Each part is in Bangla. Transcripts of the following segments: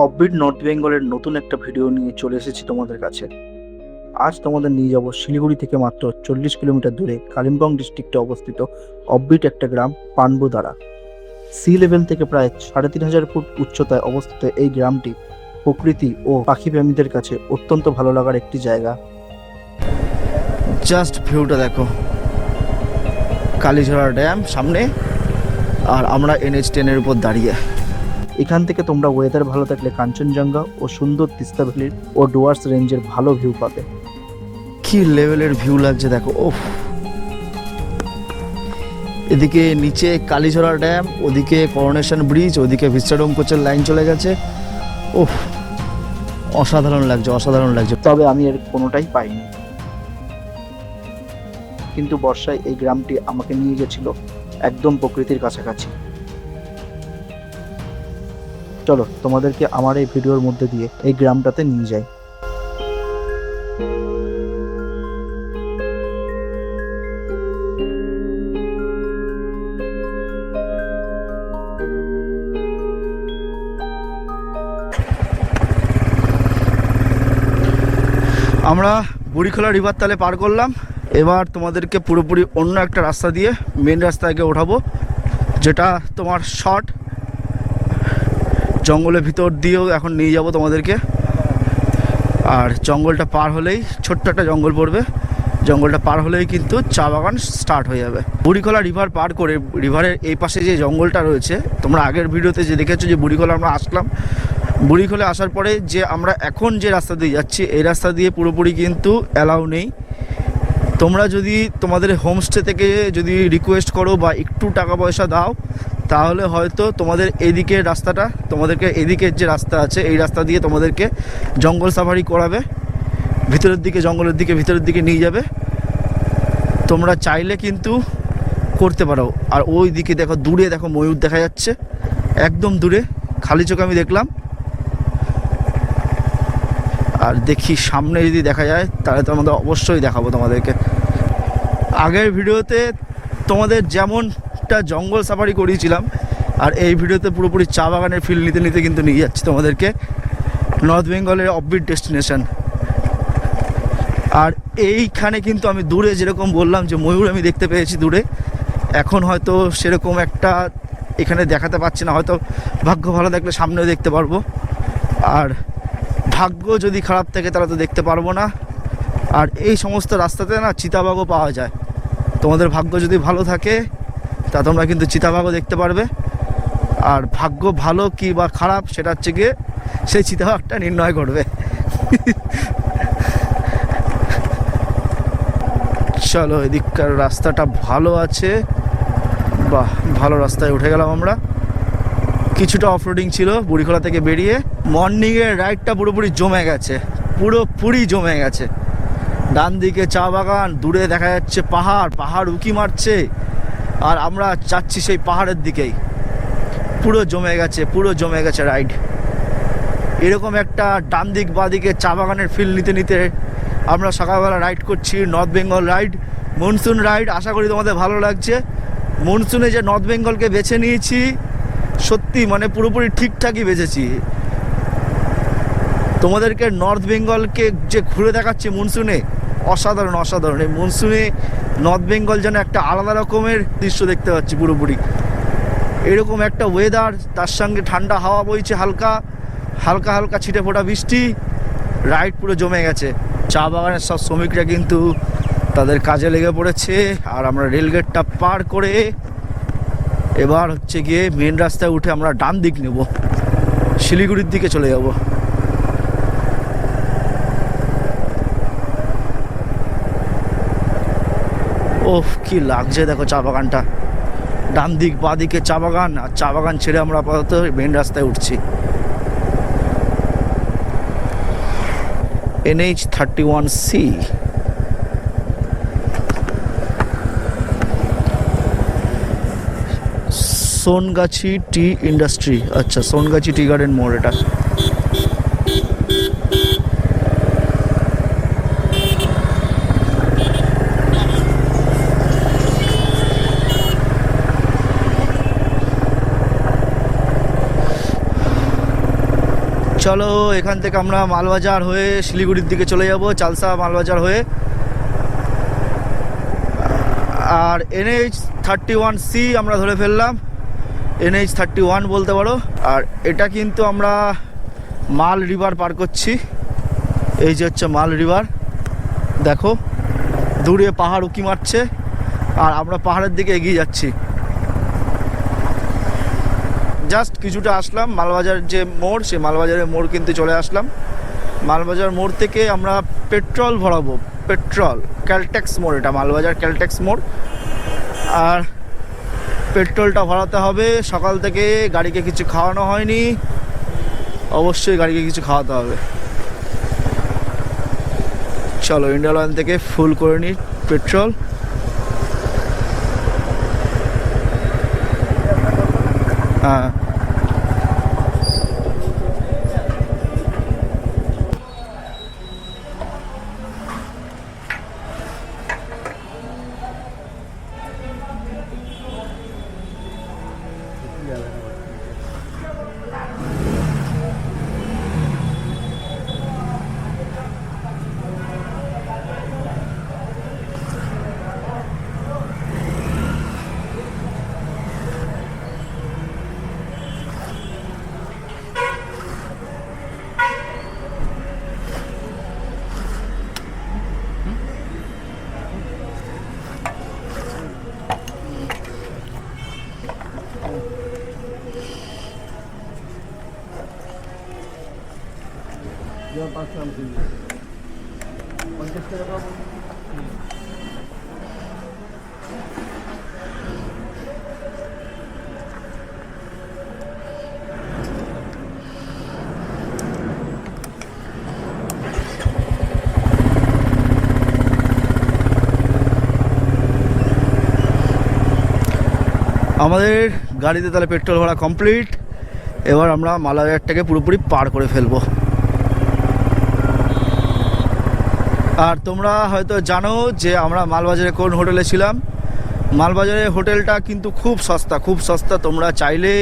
অফবিট নর্থ বেঙ্গলের নতুন একটা ভিডিও নিয়ে চলে এসেছি তোমাদের কাছে। আজ তোমাদের নিয়ে যাব শিলিগুড়ি থেকে মাত্র 40 কিলোমিটার দূরে কালিম্পং ডিস্ট্রিক্টে অবস্থিত অফবিট একটা গ্রাম পানবুদারা। সি লেভেল থেকে প্রায় 3,500 ফুট উচ্চতায় অবস্থিত এই গ্রামটি প্রকৃতি ও পাখি প্রেমীদের কাছে অত্যন্ত ভালো লাগার একটি জায়গা। জাস্ট ভিউটা দেখো, কালীঝরা ড্যাম সামনে, আর আমরা NH10-এর উপর দাঁড়িয়ে। এখান থেকে তোমরা ওয়েদার ভালো থাকলে কাঞ্চনজঙ্ঘা ও সুন্দর তিস্তা ভ্যালির ও ডুয়ার্স রেঞ্জের ভালো ভিউ পাবে। কি লেভেলের ভিউ লাগছে দেখো। ওফ, এদিকে নিচে কালীঝরা ড্যাম, ওদিকে করোনেশন ব্রিজ, ওদিকে ভিস্টাডোম কোচের লাইন চলে গেছে। ওফ, অসাধারণ লাগছে, অসাধারণ লাগছে। তবে আমি এর কোনোটাই পাইনি, কিন্তু বর্ষায় এই গ্রামটি আমাকে নিয়ে গেছিল একদম প্রকৃতির কাছাকাছি। চলো তোমাদেরকে আমার এই ভিডিওর মধ্যে দিয়ে এই গ্রামটাতে নিয়ে যাই। আমরা বুড়িখোলা রিভার তালে পার করলাম। এবার তোমাদেরকে পুরোপুরি অন্য একটা রাস্তা দিয়ে মেন রাস্তায় গিয়ে ওঠাবো, যেটা তোমার শর্ট জঙ্গলের ভিতর দিয়েও এখন নিয়ে যাব তোমাদেরকে। আর জঙ্গলটা পার হলেই, ছোট্ট একটা জঙ্গল পড়বে, জঙ্গলটা পার হলেই কিন্তু চা বাগান স্টার্ট হয়ে যাবে। বুড়িখোলা রিভার পার করে রিভারের এই পাশে যে জঙ্গলটা রয়েছে, তোমরা আগের ভিডিওতে যে দেখেছো যে বুড়িখোলা আমরা আসলাম, বুড়িখোলা আসার পরে যে আমরা এখন যে রাস্তা দিয়ে যাচ্ছি, এই রাস্তা দিয়ে পুরোপুরি কিন্তু অ্যালাউ নেই। তোমরা যদি তোমাদের হোমস্টে থেকে যদি রিকোয়েস্ট করো বা একটু টাকা পয়সা দাও, তাহলে হয়তো তোমাদের এদিকের রাস্তাটা, তোমাদেরকে এদিকের যে রাস্তা আছে এই রাস্তা দিয়ে তোমাদেরকে জঙ্গল সাফারি করাবে, ভিতরের দিকে, জঙ্গলের দিকে, ভিতরের দিকে নিয়ে যাবে। তোমরা চাইলে কিন্তু করতে পারো। আর ওই দিকে দেখো, দূরে দেখো ময়ূর দেখা যাচ্ছে, একদম দূরে, খালি চোখে আমি দেখলাম। আর দেখি সামনে যদি দেখা যায় তাহলে তো আমাদের অবশ্যই দেখাবো তোমাদেরকে। আগের ভিডিওতে তোমাদের যেমনটা জঙ্গল সাফারি করিয়েছিলাম, আর এই ভিডিওতে পুরোপুরি চা বাগানের ফিল নিতে নিতে কিন্তু নিয়ে যাচ্ছি তোমাদেরকে নর্থ বেঙ্গলের অফবিট ডেস্টিনেশন। আর এইখানে কিন্তু আমি দূরে যেরকম বললাম যে ময়ূর আমি দেখতে পেয়েছি দূরে, এখন হয়তো সেরকম একটা এখানে দেখাতে পাচ্ছি না, হয়তো ভাগ্য ভালো থাকলে সামনেও দেখতে পারবো। আর ভাগ্য যদি খারাপ থাকে তাহলে তো দেখতে পারবো না। আর এই সমস্ত রাস্তাতে না চিতাবাঘও পাওয়া যায়। তোমাদের ভাগ্য যদি ভালো থাকে তা তোমরা কিন্তু চিতাবাঘও দেখতে পারবে। আর ভাগ্য ভালো কি বা খারাপ সেটা হচ্ছে গিয়ে সেই চিতাবাঘটা নির্ণয় করবে। চলো, এদিককার রাস্তাটা ভালো আছে, বাহ, ভালো রাস্তায় উঠে গেলাম আমরা। কিছুটা অফরোডিং ছিল বুড়িখোলা থেকে বেরিয়ে। মর্নিংয়ের রাইডটা পুরোপুরি জমে গেছে, পুরোপুরি জমে গেছে। ডান দিকে চা বাগান, দূরে দেখা যাচ্ছে পাহাড়, পাহাড় উঁকি মারছে, আর আমরা যাচ্ছি সেই পাহাড়ের দিকেই। পুরো জমে গেছে, পুরো জমে গেছে রাইড। এরকম একটা ডান দিক বাঁ দিকে চা বাগানের ফিল নিতে নিতে আমরা সকালবেলা রাইড করছি, North Bengal ride, monsoon ride. আশা করি তোমাদের ভালো লাগছে। মনসুনে যে নর্থ বেঙ্গলকে বেছে নিয়েছি, সত্যি মানে পুরোপুরি ঠিকঠাকই বেঁচেছি। তোমাদেরকে নর্থ বেঙ্গলকে যে ঘুরে দেখাচ্ছি মনসুনে, অসাধারণ, অসাধারণ। এই মনসুনে নর্থ বেঙ্গল যেন একটা আলাদা রকমের দৃশ্য দেখতে পাচ্ছি পুরোপুরি। এরকম একটা ওয়েদার, তার সঙ্গে ঠান্ডা হাওয়া বইছে, হালকা হালকা হালকা ছিটে ফোটা বৃষ্টি, রাইড পুরো জমে গেছে। চা বাগানের সব শ্রমিকরা কিন্তু তাদের কাজে লেগে পড়েছে। আর আমরা রেলগেটটা পার করে এবার হচ্ছে গিয়ে মেন রাস্তায় উঠে আমরা ডান দিক নেব, শিলিগুড়ির দিকে চলে যাব। ওহ, কি লাগছে দেখো চা বাগানটা, ডান দিক বাঁ দিকে চা বাগান। আর চা বাগান ছেড়ে আমরা আপাতত মেন রাস্তায় উঠছি। NH31C। সোনগাছি টি ইন্ডাস্ট্রি, আচ্ছা, সোনগাছি টি গার্ডেন মোড় এটা। চলো এখান থেকে আমরা মালবাজার হয়ে শিলিগুড়ির দিকে চলে যাব, চালসা মালবাজার হয়ে। আর NH31C আমরা ধরে ফেললাম, NH31 বলতে পারো। আর এটা কিন্তু আমরা মাল রিভার পার করছি। এই যে হচ্ছে মাল রিভার, দেখো দূরে পাহাড় উঁকি মারছে আর আমরা পাহাড়ের দিকে এগিয়ে যাচ্ছি। জাস্ট কিছুটা আসলাম, মালবাজার যে মোড়, সেই মালবাজারের মোড় কিন্তু চলে আসলাম। মালবাজার মোড় থেকে আমরা পেট্রোল ভরাবো, পেট্রোল ক্যালটেক্স মোড়, এটা মালবাজার ক্যালটেক্স মোড়। আর পেট্রোলটা ভরাতে হবে। সকাল থেকে গাড়িকে কিছু খাওয়ানো হয়নি, অবশ্যই গাড়িকে কিছু খাওয়াতে হবে। চলো ইন্ডিয়ান অয়েল থেকে ফুল করে নিই পেট্রোল। হ্যাঁ, আমাদের গাড়িতে তাহলে পেট্রোল ভরা কমপ্লিট। এবার আমরা মালবাজারটাকে পুরোপুরি পার করে ফেলবো। আর তোমরা হয়তো জানো যে আমরা মালবাজারে কোন হোটেলে ছিলাম। মালবাজারে হোটেলটা কিন্তু খুব সস্তা, খুব সস্তা। তোমরা চাইলে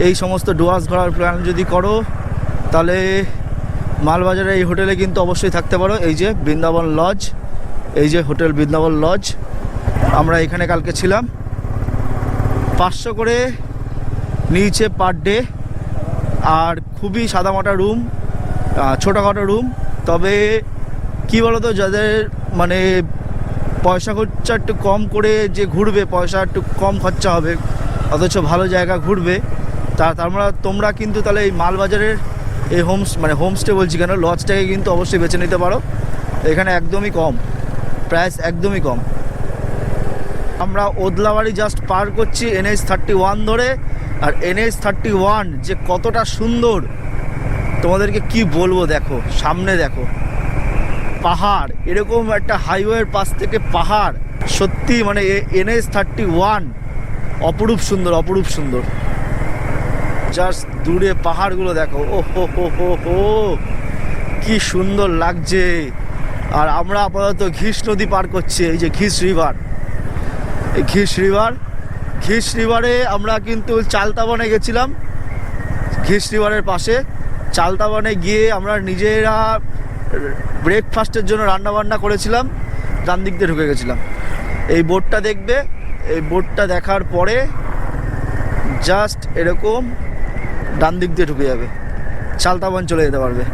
এই সমস্ত ডুয়ার্স ঘোরার প্ল্যান যদি করো তাহলে মালবাজারে এই হোটেলে কিন্তু অবশ্যই থাকতে পারো। এই যে বৃন্দাবন লজ, এই যে হোটেল বৃন্দাবন লজ, আমরা এখানে কালকে ছিলাম। 500 করে নিয়েছে পার ডে, আর খুবই সাদামাটা রুম, ছোটোখাটো রুম। তবে কি বলো তো, যাদের মানে পয়সা খরচা একটু কম করে যে ঘুরবে, পয়সা একটু কম খরচা হবে অথচ ভালো জায়গা ঘুরবে, তোমরা কিন্তু তাহলে এই মালবাজারের এই হোমস্টে বলছি কেন, লজটাকে কিন্তু অবশ্যই বেছে নিতে পারো। এখানে একদমই কম প্রাইস, একদমই কম। আমরা ওদলাবাড়ি জাস্ট পার করছি NH31 ধরে। আর NH31 যে কতটা সুন্দর তোমাদেরকে কি বলবো, দেখো সামনে দেখো পাহাড়, এরকম একটা হাইওয়ের পাশ থেকে পাহাড়, সত্যি মানে NH31 অপরূপ সুন্দর, অপরূপ সুন্দর। জাস্ট দূরে পাহাড়গুলো দেখো, ও হো হো হো হো, কি সুন্দর লাগছে। আর আমরা আপাতত ঘিস নদী পার করছি, এই যে ঘিস রিভার, এই ঘিস রিভারে আমরা কিন্তু চালতাবনে গেছিলাম। ঘিস রিভারের পাশে চালতাবনে গিয়ে আমরা নিজেরা ব্রেকফাস্টের জন্য রান্নাবান্না করেছিলাম, ডান দিক দিয়ে ঢুকে গেছিলাম। এই বোটটা দেখবে, এই বোটটা দেখার পরে জাস্ট এরকম ডান দিক দিয়ে ঢুকে যাবে, চালতাবন চলে যেতে পারবে।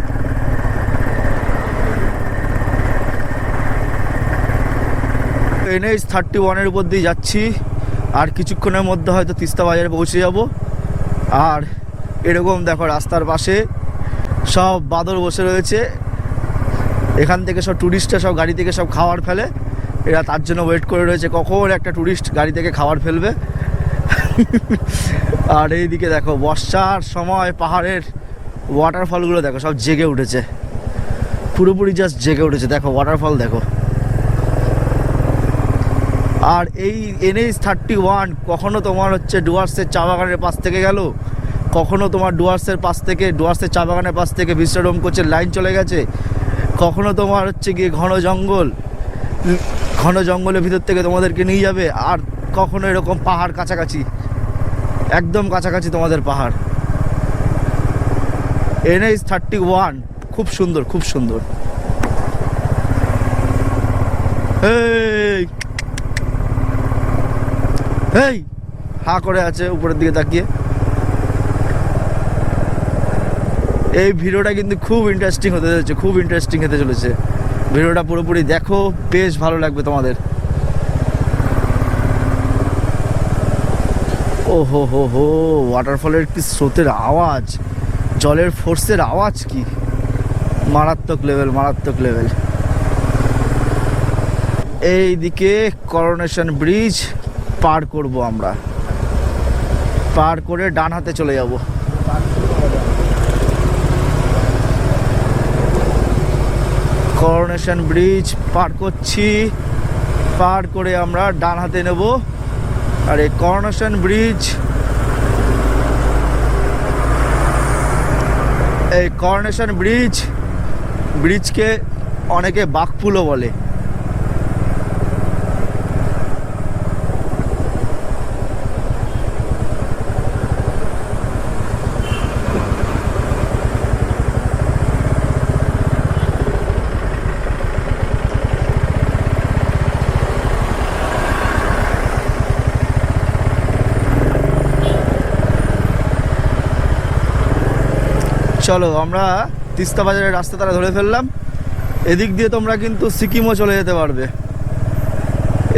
NH31 উপর দিয়ে যাচ্ছি, আর কিছুক্ষণের মধ্যে হয়তো তিস্তা বাজারে পৌঁছে যাব। আর এরকম দেখো রাস্তার পাশে সব বাদর বসে রয়েছে, এখান থেকে সব ট্যুরিস্টরা সব গাড়ি থেকে সব খাবার ফেলে, এরা তার জন্য ওয়েট করে রয়েছে কখন একটা ট্যুরিস্ট গাড়ি থেকে খাবার ফেলবে। আর এইদিকে দেখো বর্ষার সময় পাহাড়ের ওয়াটারফলগুলো দেখো সব জেগে উঠেছে, পুরোপুরি জাস্ট জেগে উঠেছে। দেখো ওয়াটারফল দেখো। আর এই NH31 কখনো তোমার হচ্ছে ডুয়ার্সের চা বাগানের পাশ থেকে গেল, কখনো তোমার ডুয়ার্সের চা বাগানের পাশ থেকে বিশ্রাম কোচের লাইন চলে গেছে, কখনো তোমার হচ্ছে গিয়ে ঘন জঙ্গলের ভিতর থেকে তোমাদেরকে নিয়ে যাবে, আর কখনো এরকম পাহাড় কাছাকাছি, একদম কাছাকাছি তোমাদের পাহাড়। NH-31 খুব সুন্দর, খুব সুন্দর। এই এই হা করে আছে উপরের দিকে তাকিয়ে। এই ভিডিওটা কিন্তু খুব ইন্টারেস্টিং হতে চলেছে, খুব ইন্টারেস্টিং হতে চলেছে। ভিডিওটা পুরোপুরি দেখো, বেশ ভালো লাগবে তোমাদের। ও হো হো হো, ওয়াটারফলের কি স্রোতের আওয়াজ, জলের ফোর্সের আওয়াজ, কি মারাত্মক লেভেল, মারাত্মক লেভেল। এইদিকে করোনেশন ব্রিজ পার করব আমরা, পার করে ডান হাতে চলে যাব। করোনেশন ব্রিজ পার করছি, পার করে আমরা ডান হাতে নেব। আর এই করোনেশন ব্রিজ, এই করোনেশন ব্রিজ, ব্রিজকে অনেকে বাঘপুলও বলে। চলো আমরা তিস্তা বাজারের রাস্তা তারা ধরে ফেললাম। এদিক দিয়ে তোমরা কিন্তু সিকিমও চলে যেতে পারবে,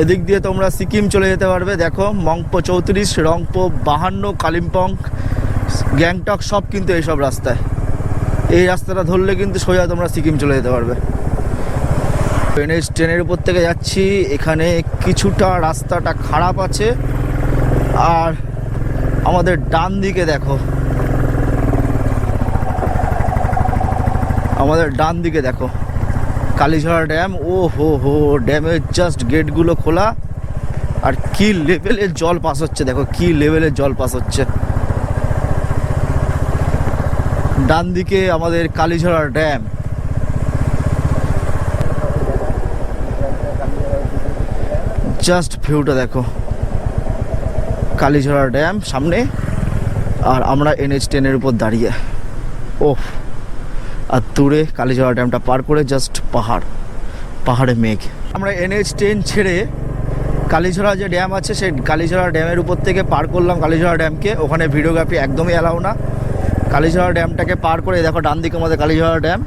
এদিক দিয়ে তোমরা সিকিম চলে যেতে পারবে। দেখো মংপো 34, রংপো 52, কালিম্পং, গ্যাংটক সব কিন্তু এইসব রাস্তায়। এই রাস্তাটা ধরলে কিন্তু সোজা তোমরা সিকিম চলে যেতে পারবে। ট্রেনের উপর থেকে যাচ্ছি, এখানে কিছুটা রাস্তাটা খারাপ আছে। আর আমাদের ডান দিকে দেখো, আমাদের ডান দিকে দেখো কালীঝরা ড্যাম। ও হো হো, ড্যামের জাস্ট গেটগুলো খোলা, আর কি লেভেলের জল পাস হচ্ছে দেখো, কি লেভেলের জল পাস হচ্ছে। ডান দিকে আমাদের কালীঝরা ড্যাম। জাস্ট ভিউটা দেখো, কালীঝরা ড্যাম সামনে, আর আমরা NH-10 উপর দাঁড়িয়ে। ওহ, আর দূরে কালীঝরা ড্যামটা পার করে জাস্ট পাহাড়, পাহাড়ে মেঘ। আমরা NH-10 ছেড়ে কালীঝরা যে ড্যাম আছে, সেই কালীঝরা ড্যামের উপর থেকে পার করলাম কালীঝরা ড্যামকে। ওখানে ভিডিওগ্রাফি একদমই অ্যালাউ না। কালীঝরা ড্যামটাকে পার করে দেখো ডান দিকে আমাদের কালীঝরা ড্যাম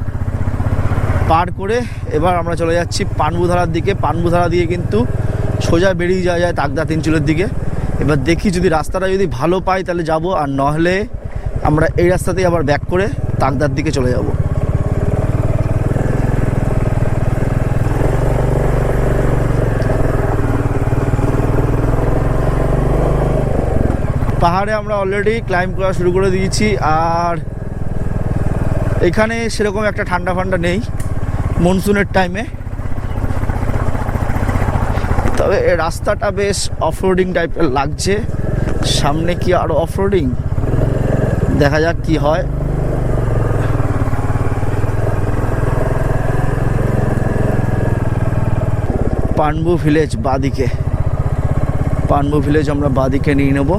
পার করে এবার আমরা চলে যাচ্ছি পানবুধারার দিকে। পানবুধারা দিয়ে কিন্তু সোজা বেরিয়ে যাওয়া যায় তাকদা তিনচুলের দিকে। এবার দেখি যদি রাস্তাটা যদি ভালো পাই তাহলে যাব, আর নহলে আমরা এই রাস্তাতেই আবার ব্যাক করে তাকদার দিকে চলে যাব। পাহাড়ে আমরা অলরেডি ক্লাইম্ব করা শুরু করে দিয়েছি, আর এখানে সেরকম একটা ঠান্ডা ফান্ডা নেই মনসুনের টাইমে। তবে রাস্তাটা বেশ অফরোডিং টাইপের লাগছে। সামনে কি আরও অফরোডিং, দেখা যাক কি হয়। পানবু ভিলেজ বাদিকে, পানবু ভিলেজ আমরা বাদিকে নিয়ে নেব।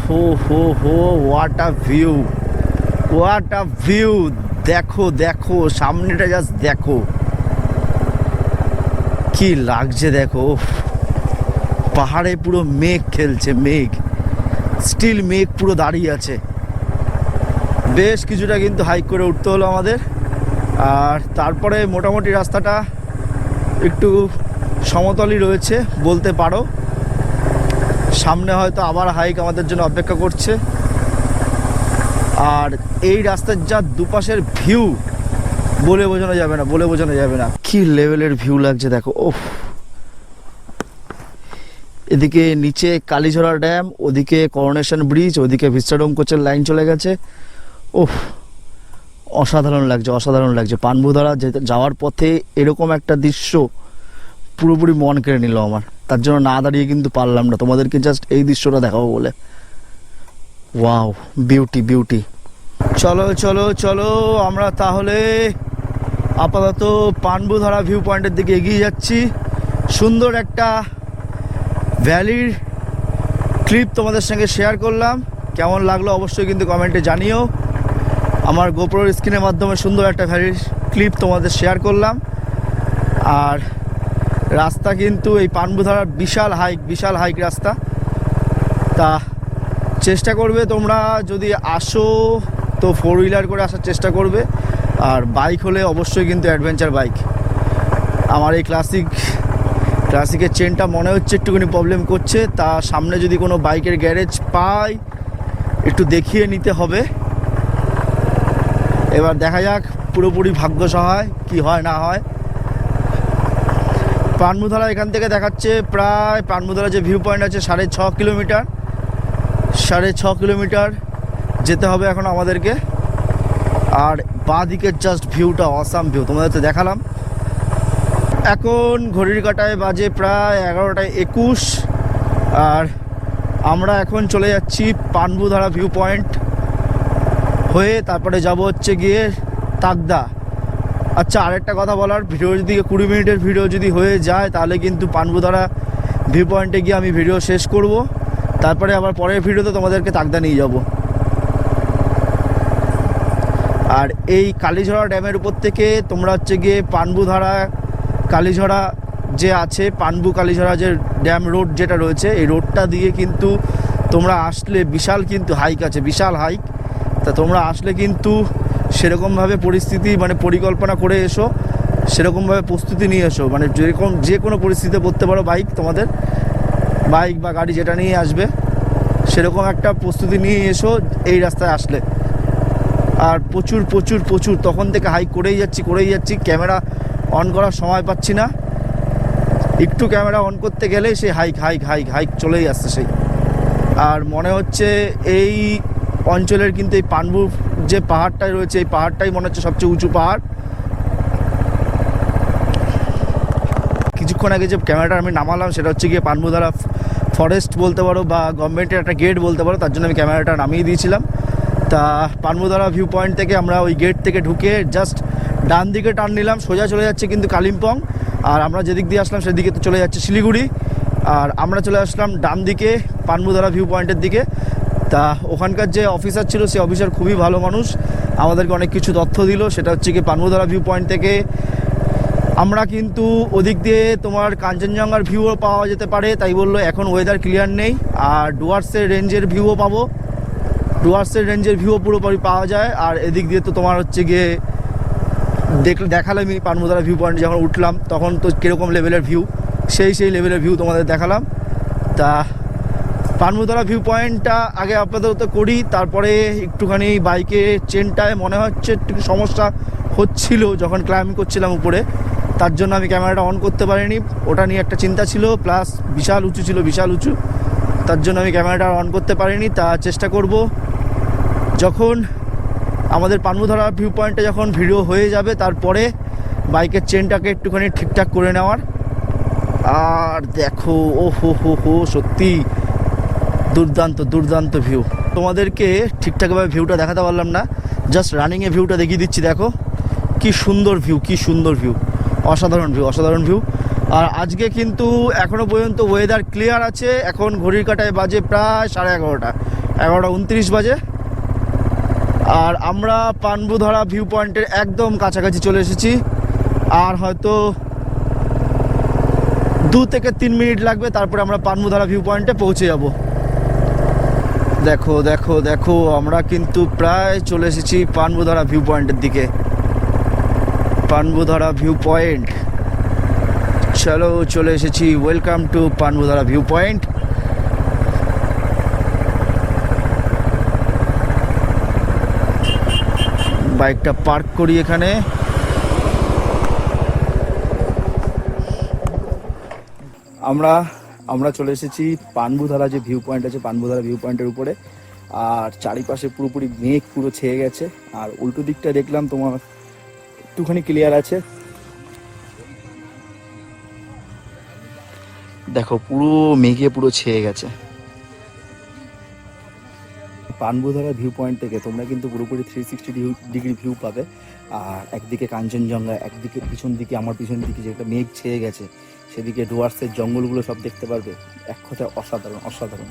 হো হো হো, what a view, what a view. দেখো দেখো সামনেটা, জাস্ট দেখো কি লাগছে। দেখো পাহাড়ে পুরো মেঘ খেলছে, মেঘ, স্টিল মেঘ পুরো দাঁড়িয়ে আছে। বেশ কিছুটা কিন্তু হাইক করে উঠতে হলো আমাদের। আর তারপরে মোটামুটি রাস্তাটা একটু সমতলই রয়েছে বলতে পারো। সামনে হয়তো আবার হাইক আমাদের জন্য অপেক্ষা করছে। আর এই রাস্তার যা দুপাশের ভিউ বলে বোঝানো যাবে না, বলে বোঝানো যাবে না। কি লেভেলের ভিউ লাগছে দেখো। ওফ, এদিকে নিচে কালীঝরা ড্যাম, ওদিকে করোনেশন ব্রিজ, ওদিকে ভিস্টাডোম কোচের লাইন চলে গেছে। ওফ, অসাধারণ লাগছে, অসাধারণ লাগছে। পানবুধারা যাওয়ার পথে এরকম একটা দৃশ্য পুরোপুরি মন কেড়ে নিল আমার। তার জন্য না দাঁড়িয়ে কিন্তু পারলাম না তোমাদেরকে জাস্ট এই দৃশ্যটা দেখাবো বলে। Wow, beauty beauty. চলো চলো চলো, আমরা তাহলে আপাতত পানবুধারা ভিউ পয়েন্টের দিকে এগিয়ে যাচ্ছি। সুন্দর একটা ভ্যালির ক্লিপ তোমাদের সঙ্গে শেয়ার করলাম, কেমন লাগলো অবশ্যই কিন্তু কমেন্টে জানিও। আমার গোপ্রোর স্ক্রিনের মাধ্যমে সুন্দর একটা ভ্যালির ক্লিপ তোমাদের শেয়ার করলাম। আর রাস্তা কিন্তু এই পানবুধারার বিশাল হাইক রাস্তা। তা চেষ্টা করবে তোমরা যদি আসো তো 4 হুইলার করে আসার চেষ্টা করবে, আর বাইক হলে অবশ্যই কিন্তু অ্যাডভেঞ্চার বাইক। আমার এই ক্লাসিকের চেনটা মনে হচ্ছে একটুখানি প্রবলেম করছে, তা সামনে যদি কোনো বাইকের গ্যারেজ পাই একটু দেখিয়ে নিতে হবে। এবার দেখা যাক পুরোপুরি ভাগ্য সহায় কি হয় না হয়। পানবুধারা এখান থেকে দেখাচ্ছে প্রায়, পানবুধারা যে ভিউ পয়েন্ট আছে 6.5 কিলোমিটার, 6.5 কিলোমিটার যেতে হবে এখন আমাদেরকে। আর বাঁ দিকের জাস্ট ভিউটা অসাম ভিউ তোমাদের তো দেখালাম। এখন ঘড়ির কাঁটায় বাজে প্রায় 11:21, আর আমরা এখন চলে যাচ্ছি পানবুধারা ভিউ পয়েন্ট হয়ে, তারপরে যাব হচ্ছে গিয়ে তাকদা। আচ্ছা, আরেকটা কথা বলার, ভিডিও যদি 20 মিনিটের ভিডিও যদি হয়ে যায় তাহলে কিন্তু পানবুধারা ভিউ পয়েন্টে গিয়ে আমি ভিডিও শেষ করব, তারপরে আবার পরের ভিডিওতে তোমাদেরকে তাকদা নিয়ে যাব। আর এই কালীঝরা ড্যামের উপর থেকে তোমরা হচ্ছে গিয়ে পানবুধারা কালীঝরা যে আছে, পানবু কালীঝরা যে ড্যাম রোড যেটা রয়েছে, এই রোডটা দিয়ে কিন্তু তোমরা আসলে বিশাল কিন্তু হাইক আছে, বিশাল হাইক। তা তোমরা আসলে কিন্তু সেরকমভাবে পরিস্থিতি মানে পরিকল্পনা করে এসো, সেরকমভাবে প্রস্তুতি নিয়ে এসো, মানে যে কোনো পরিস্থিতিতে পড়তে পারো বাইক, তোমাদের বাইক বা গাড়ি যেটা নিয়ে আসবে সেরকম একটা প্রস্তুতি নিয়ে এসো এই রাস্তায় আসলে। আর প্রচুর প্রচুর প্রচুর তখন থেকে হাইক করেই যাচ্ছি, ক্যামেরা অন করার সময় পাচ্ছি না, একটু ক্যামেরা অন করতে গেলেই সেই হাইক চলেই আসছে সেই। আর মনে হচ্ছে এই অঞ্চলের কিন্তু এই পানবু যে পাহাড়টাই রয়েছে, এই পাহাড়টাই মনে হচ্ছে সবচেয়ে উঁচু পাহাড়। কিছুক্ষণ আগে যে ক্যামেরাটা আমি নামালাম সেটা হচ্ছে গিয়ে পানবুধারা ফরেস্ট বলতে পারো বা গভর্নমেন্টের একটা গেট বলতে পারো, তার জন্য আমি ক্যামেরাটা নামিয়ে দিয়েছিলাম। তা পানবুধারা ভিউ পয়েন্ট থেকে আমরা ওই গেট থেকে ঢুকে জাস্ট ডান দিকে টার্ন নিলাম, সোজা চলে যাচ্ছে কিন্তু কালিম্পং। আর আমরা যেদিক দিয়ে আসলাম সেদিকে তো চলে যাচ্ছে শিলিগুড়ি, আর আমরা চলে আসলাম ডান দিকে পানবুধারা ভিউ পয়েন্টের দিকে। তা ওখানকার যে অফিসার ছিল সেই অফিসার খুবই ভালো মানুষ, আমাদেরকে অনেক কিছু তথ্য দিল। সেটা হচ্ছে কি পানবুধারা ভিউ পয়েন্ট থেকে আমরা কিন্তু ওদিক দিয়ে তোমার কাঞ্চনজঙ্ঘার ভিউও পাওয়া যেতে পারে, তাই বললো এখন ওয়েদার ক্লিয়ার নেই। আর ডুয়ার্সের রেঞ্জের ভিউও পাবো, ডুয়ার্সের রেঞ্জের ভিউও পুরোপুরি পাওয়া যায়। আর এদিক দিয়ে তো তোমার হচ্ছে গিয়ে দেখালাম আমি পানবুধারা ভিউ পয়েন্ট যখন উঠলাম তখন তো কীরকম লেভেলের ভিউ, সেই লেভেলের ভিউ তোমাদের দেখালাম। তা পানবুধারা ভিউ পয়েন্টটা আগে আপাতত করি, তারপরে একটুখানি বাইকে চেনটায় মনে হচ্ছে একটু সমস্যা হচ্ছিল যখন ক্লাইম্বিং করছিলাম উপরে, তার জন্য আমি ক্যামেরাটা অন করতে পারিনি, ওটা নিয়ে একটা চিন্তা ছিল, প্লাস বিশাল উঁচু, তার জন্য আমি ক্যামেরাটা অন করতে পারিনি। তা চেষ্টা করব যখন আমাদের পানবুধারা ভিউ পয়েন্টে যখন ভিডিও হয়ে যাবে তারপরে বাইকের চেনটাকে একটুখানি ঠিকঠাক করে নেওয়ার। আর দেখো ও হো সত্যি দুর্দান্ত ভিউ। তোমাদেরকে ঠিকঠাকভাবে ভিউটা দেখাতে পারলাম না, জাস্ট রানিংয়ে ভিউটা দেখিয়ে দিচ্ছি। দেখো কি সুন্দর ভিউ, অসাধারণ ভিউ। আর আজকে কিন্তু এখনও পর্যন্ত ওয়েদার ক্লিয়ার আছে। এখন ঘড়ির কাঁটায় বাজে প্রায় 11:30, 11:29 বাজে। আর আমরা পানবুধারা ভিউ পয়েন্টের একদম কাছাকাছি চলে এসেছি, আর হয়তো 2 থেকে 3 মিনিট লাগবে, তারপরে আমরা পানবুধারা ভিউ পয়েন্টে পৌঁছে যাব। দেখো আমরা কিন্তু প্রায় চলে এসেছি পানবুধারা ভিউ পয়েন্টের দিকে। পানবুধারা ভিউ পয়েন্ট, চলে এসেছি। Welcome to Panbudhara view point. বাইকটা পার্ক করি এখানে। আমরা চলে এসেছি পানবুধারা যে ভিউ পয়েন্ট আছে, পানবুধারা ভিউ পয়েন্টের উপরে। আর চারিপাশে পুরোপুরি মেঘ পুরো ছেয়ে গেছে, আর উল্টো দিকটা দেখলাম তোমার একটুখানি ক্লিয়ার আছে। দেখো পুরো মেঘে পুরো ছেয়ে গেছে। পানবুধারা ভিউ পয়েন্ট থেকে তোমরা কিন্তু পুরোপুরি 360 ডিগ্রি ভিউ পাবে। আর একদিকে কাঞ্চনজঙ্ঘা, একদিকে পিছন দিকে আমার পিছন দিকে যেটা মেঘ ছেয়ে গেছে সেদিকে ডুয়ার্সের জঙ্গলগুলো সব দেখতে পারবে। এক কথায় অসাধারণ অসাধারণ,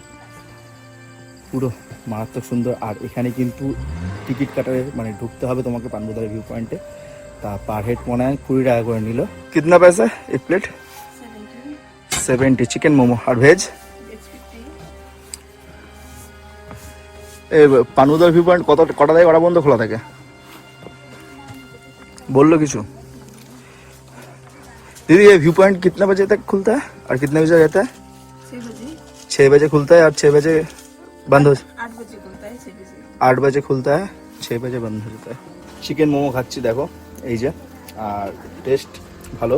পুরো মারাত্মক সুন্দর। আর এখানে কিন্তু টিকিট কাটারে মানে ঢুকতে হবে তোমাকে পানবুধারা ভিউ পয়েন্টে। তা পার হেড মনে হয় 20 টাকা করে নিল। কিতনা পয়সা এক প্লেট? 70 চিকেন মোমো। আর ভেজ? পানবুধারা ভিউ পয়েন্ট কটা থেকে কটা বন্ধ খোলা থাকে बोलो किचू? दीदी ये व्यू पॉइंट कितने बजे तक खुलता है और कितने बजे रहता है? 6 बजे खुलता है और 6 बजे बंद हो? 8 बजे खुलता है, 6 बजे 8 बजे खुलता है, 6 बजे बंद हो जाता है। चिकेन मोमो खाচ্ছি দেখো এই যে, আর টেস্ট ভালো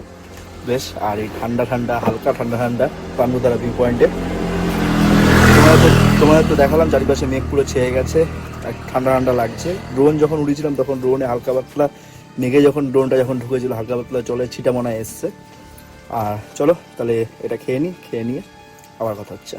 বেশ। আর এই ঠান্ডা ঠান্ডা, হালকা ঠান্ডা ঠান্ডা পানবুধারা ভিউ পয়েন্টে। তোমাদের তো দেখালাম চারিপাশে মেঘ পুরো ছেয়ে গেছে, ঠান্ডা ঠান্ডা লাগছে। ড্রোন যখন উড়িয়েছিলাম তখন ড্রোনে হালকা পাতলা মেঘে যখন ড্রোনটা যখন ঢুকেছিল হালকা পাতলা চলে ছিটা মনে এসছে। আর চলো তাহলে এটা খেয়ে নিই, খেয়ে নিয়ে আবার কথা হচ্ছে।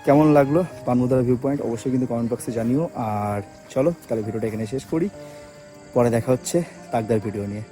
কেমন লাগলো পানবুধারা ভিউ পয়েন্ট অবশ্যই কিন্তু কমেন্ট বক্সে জানিও। আর চলো তাহলে ভিডিওটা এখানে শেষ করি, পরে দেখা হচ্ছে তাকদার ভিডিও নিয়ে।